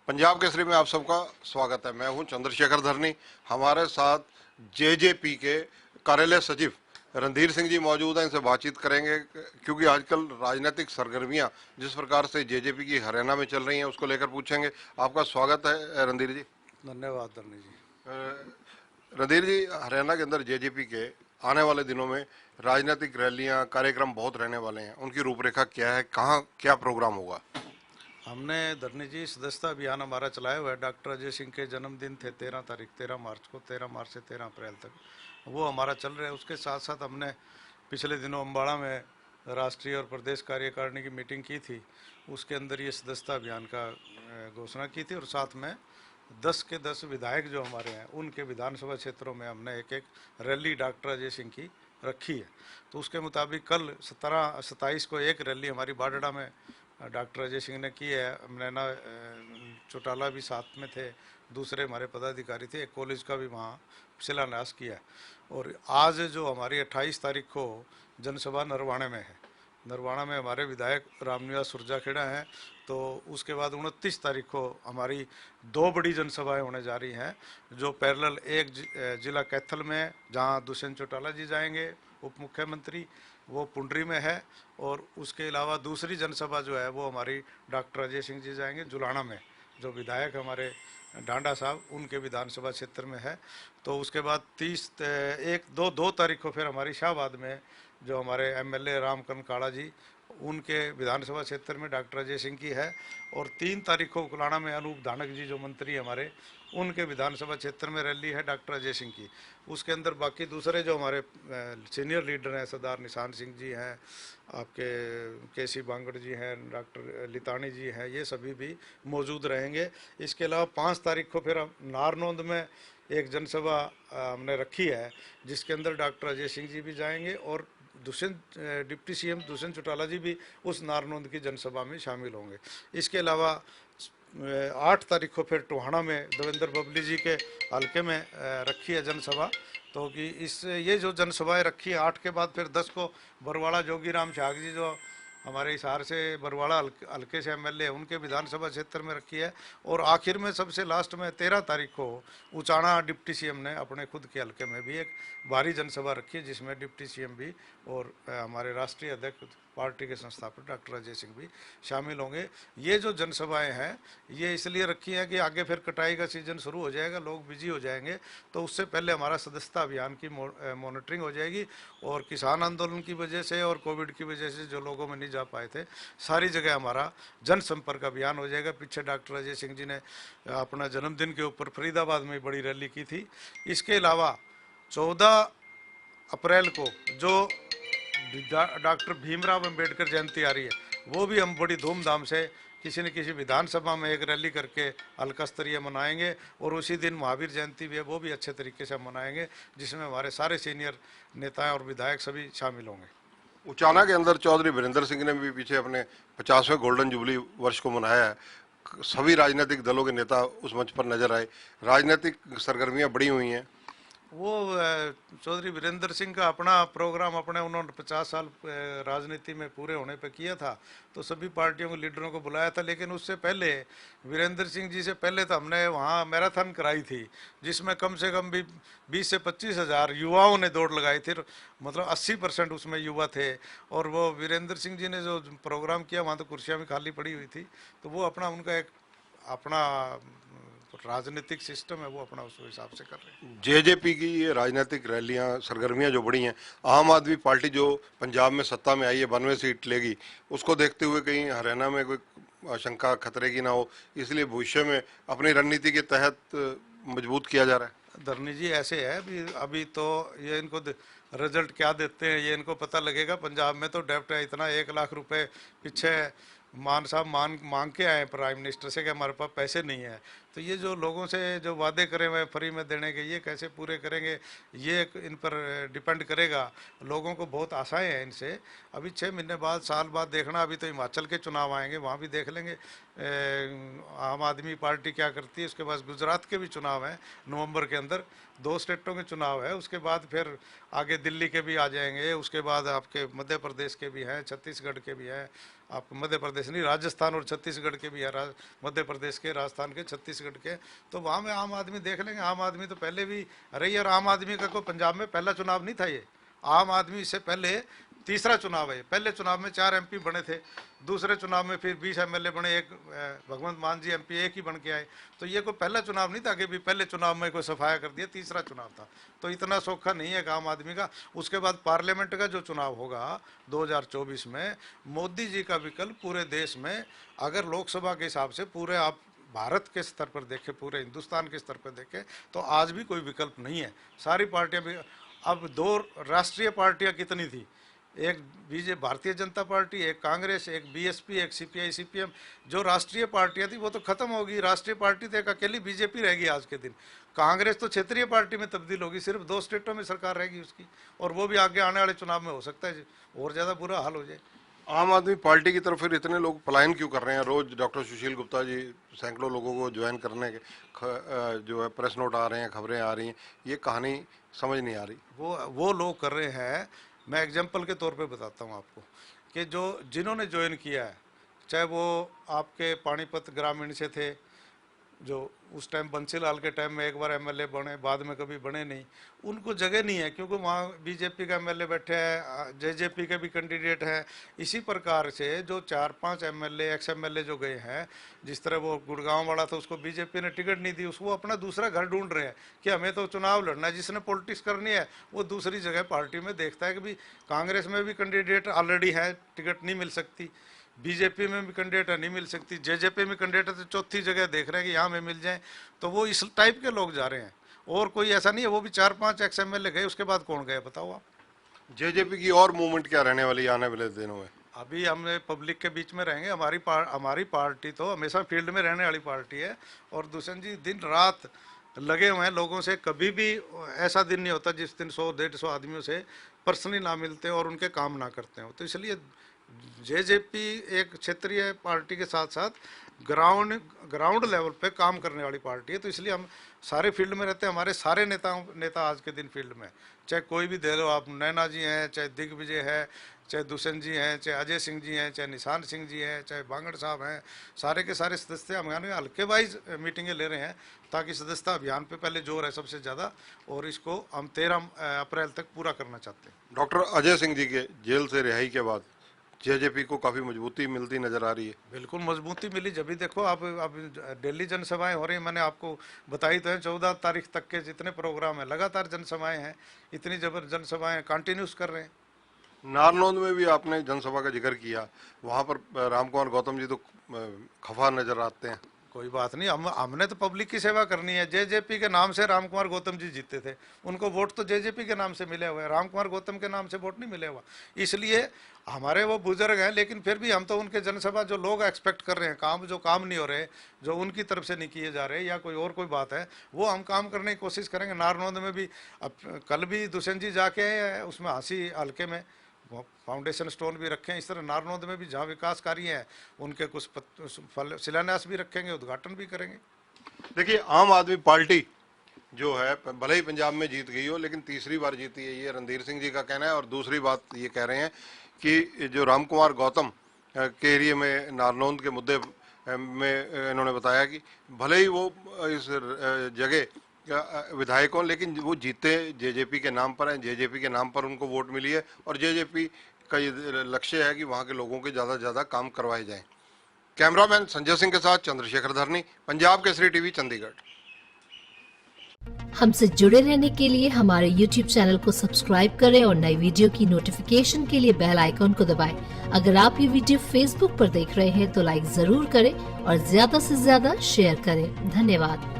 पंजाब केसरी में आप सबका स्वागत है। मैं हूं चंद्रशेखर धरनी। हमारे साथ जेजेपी के कार्यालय सचिव रणधीर सिंह जी मौजूद हैं। इनसे बातचीत करेंगे क्योंकि आजकल राजनीतिक सरगर्मियां जिस प्रकार से जेजेपी की हरियाणा में चल रही हैं उसको लेकर पूछेंगे। आपका स्वागत है रणधीर जी। धन्यवाद धरनी जी। रणधीर जी, हरियाणा के अंदर जेजेपी के आने वाले दिनों में राजनीतिक रैलियां कार्यक्रम बहुत रहने वाले हैं। उनकी रूपरेखा क्या है, कहाँ क्या प्रोग्राम होगा? हमने धरनी जी सदस्यता अभियान हमारा चलाया हुआ है। डॉक्टर अजय सिंह के जन्मदिन थे 13 तारीख, 13 मार्च को, 13 मार्च से 13 अप्रैल तक वो हमारा चल रहा है। उसके साथ साथ हमने पिछले दिनों अम्बाड़ा में राष्ट्रीय और प्रदेश कार्यकारिणी की मीटिंग की थी। उसके अंदर ये सदस्यता अभियान का घोषणा की थी और साथ में 10 के 10 विधायक जो हमारे हैं उनके विधानसभा क्षेत्रों में हमने एक एक रैली डॉक्टर अजय सिंह की रखी है। तो उसके मुताबिक कल 17-27 को एक रैली हमारी बाडड़ा में डॉक्टर अजय सिंह ने की है। नैना चौटाला भी साथ में थे, दूसरे हमारे पदाधिकारी थे, एक कॉलेज का भी वहाँ शिलान्यास किया। और आज जो हमारी 28 तारीख को जनसभा नरवाणे में है, नरवाणा में हमारे विधायक रामनिवास सुरजाखेड़ा हैं। तो उसके बाद 29 तारीख को हमारी 2 बड़ी जनसभाएं होने जा रही हैं जो पैरेलल, एक जिला कैथल में जहां दुष्यंत चौटाला जी जाएंगे उप मुख्यमंत्री, वो पुंडरी में है। और उसके अलावा दूसरी जनसभा जो है वो हमारी डॉक्टर अजय सिंह जी जाएंगे जुलाना में, जो विधायक हमारे डांडा साहब उनके विधानसभा क्षेत्र में है। तो उसके बाद 2 तारीख को फिर हमारी शाहबाद में जो हमारे एमएलए रामकरण काड़ा जी उनके विधानसभा क्षेत्र में डॉक्टर अजय सिंह की है। और 3 तारीख को उकलाना में अनूप धानक जी जो मंत्री हमारे उनके विधानसभा क्षेत्र में रैली है डॉक्टर अजय सिंह की। उसके अंदर बाकी दूसरे जो हमारे सीनियर लीडर हैं, सरदार निशान सिंह जी हैं, आपके केसी बांगड़ जी हैं, डॉक्टर लितानी जी हैं, ये सभी भी मौजूद रहेंगे। इसके अलावा 5 तारीख को फिर नारनौंद में एक जनसभा हमने रखी है जिसके अंदर डॉक्टर अजय सिंह जी भी जाएंगे और डिप्टी सीएम दुष्यंत चौटाला जी भी उस नारनौंद की जनसभा में शामिल होंगे। इसके अलावा 8 तारीख को फिर टोहाना में देवेंद्र बबली जी के हल्के में रखी है जनसभा। तो कि ये जो जनसभाएं रखी है 8 के बाद फिर 10 को बरवाड़ा जोगीराम शाग जी जो हमारे हिसार से बरवाड़ा हल्के से एमएलए उनके विधानसभा क्षेत्र में रखी है। और आखिर में सबसे लास्ट में 13 तारीख को उचाना डिप्टी सीएम ने अपने खुद के हल्के में भी एक भारी जनसभा रखी है जिसमें डिप्टी सीएम भी और हमारे राष्ट्रीय अध्यक्ष पार्टी के संस्थापक डॉक्टर अजय सिंह भी शामिल होंगे। ये जो जनसभाएं हैं ये इसलिए रखी हैं कि आगे फिर कटाई का सीजन शुरू हो जाएगा, लोग बिजी हो जाएंगे, तो उससे पहले हमारा सदस्यता अभियान की मॉनिटरिंग हो जाएगी। और किसान आंदोलन की वजह से और कोविड की वजह से जो लोगों में नहीं जा पाए थे, सारी जगह हमारा जनसंपर्क अभियान हो जाएगा। पीछे डॉक्टर अजय सिंह जी ने अपना जन्मदिन के ऊपर फरीदाबाद में बड़ी रैली की थी। इसके अलावा 14 अप्रैल को जो डॉक्टर भीमराव अंबेडकर जयंती आ रही है वो भी हम बड़ी धूमधाम से किसी न किसी विधानसभा में एक रैली करके हल्का स्तरीय मनाएंगे। और उसी दिन महावीर जयंती भी है, वो भी अच्छे तरीके से मनाएंगे जिसमें हमारे सारे सीनियर नेता और विधायक सभी शामिल होंगे। उचाना के अंदर चौधरी वीरेंद्र सिंह ने भी पीछे अपने 50वें गोल्डन जुबली वर्ष को मनाया है। सभी राजनीतिक दलों के नेता उस मंच पर नजर आए। राजनीतिक सरगर्मियां बढ़ी हुई हैं। वो चौधरी वीरेंद्र सिंह का अपना प्रोग्राम अपने उन्होंने 50 साल राजनीति में पूरे होने पे किया था, तो सभी पार्टियों के लीडरों को बुलाया था। लेकिन उससे पहले वीरेंद्र सिंह जी से पहले तो हमने वहाँ मैराथन कराई थी जिसमें कम से कम भी 20 से 25 हज़ार युवाओं ने दौड़ लगाई थी। मतलब 80% उसमें युवा थे। और वो वीरेंद्र सिंह जी ने जो प्रोग्राम किया वहाँ तो कुर्सियाँ भी खाली पड़ी हुई थी। तो वो अपना उनका एक अपना राजनीतिक सिस्टम है, वो अपना उस हिसाब से कर रहे हैं। जेजेपी की ये राजनीतिक रैलियां सरगर्मियां जो बढ़ी हैं, आम आदमी पार्टी जो पंजाब में सत्ता में आई है 92 सीट लेगी, उसको देखते हुए कहीं हरियाणा में कोई आशंका खतरे की ना हो, इसलिए भविष्य में अपनी रणनीति के तहत मजबूत किया जा रहा है। धरनी जी ऐसे है अभी तो ये इनको रिजल्ट क्या देते हैं ये इनको पता लगेगा। पंजाब में तो डेप्ट है इतना, 1 लाख रुपए पीछे मान साहब मांग के आए प्राइम मिनिस्टर से कि हमारे पास पैसे नहीं है। तो ये जो लोगों से जो वादे करे हुए फ्री में देने के, ये कैसे पूरे करेंगे ये इन पर डिपेंड करेगा। लोगों को बहुत आशाएं हैं इनसे। अभी 6 महीने बाद, साल बाद देखना। अभी तो हिमाचल के चुनाव आएंगे, वहाँ भी देख लेंगे आम आदमी पार्टी क्या करती है। उसके बाद गुजरात के भी चुनाव हैं नवंबर के अंदर, 2 स्टेटों के चुनाव है। उसके बाद फिर आगे दिल्ली के भी आ जाएंगे, उसके बाद आपके मध्य प्रदेश के भी हैं, छत्तीसगढ़ के भी हैं, आपको मध्य प्रदेश नहीं, राजस्थान और छत्तीसगढ़ के भी है, मध्य प्रदेश के, राजस्थान के, छत्तीसगढ़ के, तो वहाँ में आम आदमी देख लेंगे। आम आदमी तो पहले भी रही, और आम आदमी का कोई पंजाब में पहला चुनाव नहीं था ये। आम आदमी से पहले तीसरा चुनाव है। पहले चुनाव में 4 MP बने थे, दूसरे चुनाव में फिर 20 MLA बने, एक भगवंत मान जी MP एक ही बन के आए। तो ये कोई पहला चुनाव नहीं था कि भी पहले चुनाव में कोई सफाया कर दिया, तीसरा चुनाव था। तो इतना सौखा नहीं है आम आदमी का। उसके बाद पार्लियामेंट का जो चुनाव होगा 2024 में, मोदी जी का विकल्प पूरे देश में, अगर लोकसभा के हिसाब से पूरे आप भारत के स्तर पर देखें, पूरे हिंदुस्तान के स्तर पर देखें, तो आज भी कोई विकल्प नहीं है। सारी पार्टियां भी, अब 2 राष्ट्रीय पार्टियां कितनी थी, एक बीजेपी भारतीय जनता पार्टी, एक कांग्रेस, एक BSP, एक CPI CPM, जो राष्ट्रीय पार्टियां थी वो तो खत्म होगी। राष्ट्रीय पार्टी तो एक अकेली BJP रहेगी आज के दिन। कांग्रेस तो क्षेत्रीय पार्टी में तब्दील होगी, सिर्फ 2 स्टेटों में सरकार रहेगी उसकी, और वो भी आगे आने वाले चुनाव में हो सकता है और ज़्यादा बुरा हाल हो जाए। आम आदमी पार्टी की तरफ फिर इतने लोग पलायन क्यों कर रहे हैं? रोज डॉक्टर सुशील गुप्ता जी सैकड़ों लोगों को ज्वाइन करने के जो है प्रेस नोट आ रहे हैं, खबरें आ रही हैं, ये कहानी समझ नहीं आ रही। वो लोग कर रहे हैं। मैं एग्जाम्पल के तौर पे बताता हूँ आपको कि जिन्होंने ज्वाइन किया है, चाहे वो आपके पानीपत ग्रामीण से थे, जो उस टाइम बंसीलाल के टाइम में एक बार MLA बने, बाद में कभी बने नहीं, उनको जगह नहीं है क्योंकि वहाँ BJP का MLA बैठे हैं, JJP के भी कैंडिडेट हैं। इसी प्रकार से जो 4-5 MLA ex MLA जो गए हैं, जिस तरह वो गुड़गांव वाला था, उसको BJP ने टिकट नहीं दी, उसको अपना दूसरा घर ढूंढ रहे हैं कि हमें तो चुनाव लड़ना है। जिसने पॉलिटिक्स करनी है वो दूसरी जगह पार्टी में देखता है कि भी कांग्रेस में भी कैंडिडेट ऑलरेडी है, टिकट नहीं मिल सकती, BJP में भी कैंडिडेट नहीं मिल सकती, JJP में कैंडिडेट तो चौथी जगह देख रहे हैं कि यहाँ में मिल जाए। तो वो इस टाइप के लोग जा रहे हैं, और कोई ऐसा नहीं है। वो भी 4-5 ex MLA गए, उसके बाद कौन गए बताओ आप? JJP की और मूवमेंट क्या रहने वाली आने वाले दिनों में? अभी हम पब्लिक के बीच में रहेंगे। हमारी पार्टी तो हमेशा फील्ड में रहने वाली पार्टी है, और दुष्यंत जी दिन रात लगे हुए हैं लोगों से। कभी भी ऐसा दिन नहीं होता जिस दिन 100-150 आदमियों से पर्सनली ना मिलते हैं और उनके काम ना करते हो। तो इसलिए JJP एक क्षेत्रीय पार्टी के साथ साथ ग्राउंड लेवल पे काम करने वाली पार्टी है। तो इसलिए हम सारे फील्ड में रहते हैं। हमारे सारे नेता आज के दिन फील्ड में, चाहे कोई भी दे लो आप, नैना जी हैं, चाहे दिग्विजय है, चाहे दुष्यंत जी हैं, चाहे अजय सिंह जी हैं, चाहे निशान सिंह जी हैं, चाहे बांगड़ साहब हैं, सारे के सारे सदस्य हम हल्के वाइज मीटिंगें ले रहे हैं ताकि सदस्यता अभियान पे पहले जोर है सबसे ज़्यादा, और इसको हम 13 अप्रैल तक पूरा करना चाहते हैं। डॉक्टर अजय सिंह जी के जेल से रिहाई के बाद JJP को काफ़ी मजबूती मिलती नजर आ रही है। बिल्कुल मजबूती मिली। जब भी देखो आप, अब दिल्ली जनसभाएं हो रही हैं, मैंने आपको बताई तो है, 14 तारीख तक के जितने प्रोग्राम हैं, लगातार जनसभाएं हैं, इतनी जबर जनसभाएं कंटिन्यूस कर रहे हैं। नारनौंद में भी आपने जनसभा का जिक्र किया, वहाँ पर रामकुमार गौतम जी तो खफा नजर आते हैं। कोई बात नहीं, हमने तो पब्लिक की सेवा करनी है। JJP के नाम से रामकुमार गौतम जी जीते थे, उनको वोट तो JJP के नाम से मिले हुए हैं, रामकुमार गौतम के नाम से वोट नहीं मिले हुआ। इसलिए हमारे वो बुजुर्ग हैं, लेकिन फिर भी हम तो उनके जनसभा जो लोग एक्सपेक्ट कर रहे हैं, जो काम नहीं हो रहे, जो उनकी तरफ से नहीं किए जा रहे, या कोई बात है, वो हम काम करने की कोशिश करेंगे। नारनौंद में भी अब कल भी दुष्यंत जी जाके उसमें हांसी हल्के में फाउंडेशन स्टोन भी रखे हैं। इस तरह नारनौंद में भी जहाँ विकास कार्य हैं उनके कुछ शिलान्यास भी रखेंगे, उद्घाटन भी करेंगे। देखिए, आम आदमी पार्टी जो है भले ही पंजाब में जीत गई हो, लेकिन तीसरी बार जीती है, ये रणधीर सिंह जी का कहना है। और दूसरी बात ये कह रहे हैं कि जो रामकुमार गौतम के एरिए में नारनौंद के मुद्दे में इन्होंने बताया कि भले ही वो इस जगह विधायक हों, लेकिन वो जीते JJP के नाम पर हैं, JJP के नाम पर उनको वोट मिली है, और JJP का ये लक्ष्य है कि वहाँ के लोगों के ज़्यादा से ज़्यादा काम करवाए जाएं। कैमरामैन संजय सिंह के साथ चंद्रशेखर धरनी, पंजाब केसरी TV, चंडीगढ़। हमसे जुड़े रहने के लिए हमारे YouTube चैनल को सब्सक्राइब करें और नई वीडियो की नोटिफिकेशन के लिए बेल आइकॉन को दबाएं। अगर आप ये वीडियो Facebook पर देख रहे हैं तो लाइक जरूर करें और ज्यादा से ज्यादा शेयर करें। धन्यवाद।